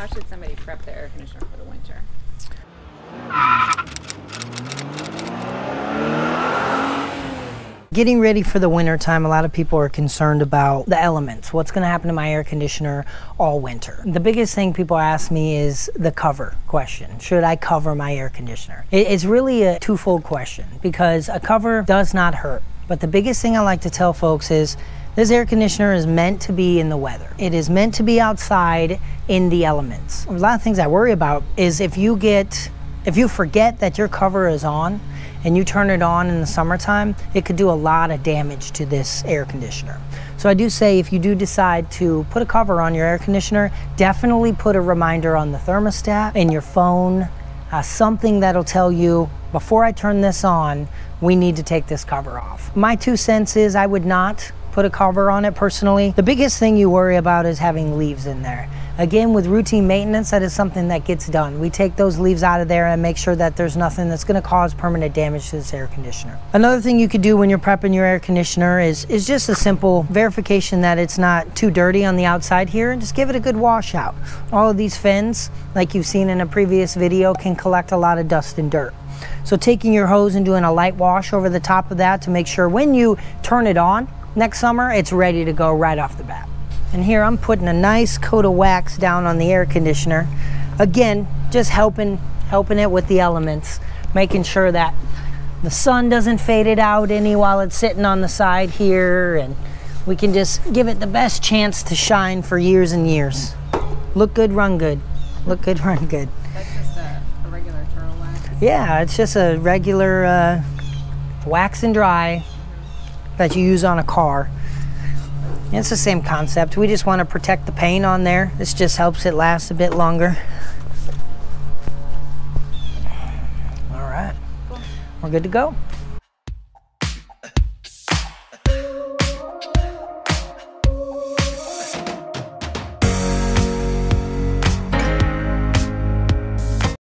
how should somebody prep their air conditioner for the winter? Getting ready for the winter time, a lot of people are concerned about the elements. What's going to happen to my air conditioner all winter? The biggest thing people ask me is the cover question. Should I cover my air conditioner? It's really a twofold question because a cover does not hurt. But the biggest thing I like to tell folks is this air conditioner is meant to be in the weather. It is meant to be outside in the elements. A lot of things I worry about is if you forget that your cover is on and you turn it on in the summertime, it could do a lot of damage to this air conditioner. So I do say if you do decide to put a cover on your air conditioner, definitely put a reminder on the thermostat, in your phone, something that'll tell you, before I turn this on, we need to take this cover off. My 2 cents is I would not put a cover on it personally. The biggest thing you worry about is having leaves in there. Again, with routine maintenance, that is something that gets done. We take those leaves out of there and make sure that there's nothing that's going to cause permanent damage to this air conditioner. Another thing you could do when you're prepping your air conditioner is just a simple verification that it's not too dirty on the outside here, and just give it a good wash out. All of these fins, like you've seen in a previous video, can collect a lot of dust and dirt. So taking your hose and doing a light wash over the top of that to make sure when you turn it on next summer, it's ready to go right off the bat. And here I'm putting a nice coat of wax down on the air conditioner. Again, just helping it with the elements, making sure that the sun doesn't fade it out any while it's sitting on the side here, and we can just give it the best chance to shine for years and years. Look good, run good. Look good, run good. That's just a regular turtle wax? Yeah, it's just a regular wax and dry that you use on a car. It's the same concept. We just want to protect the paint on there. This just helps it last a bit longer. All right, cool. We're good to go.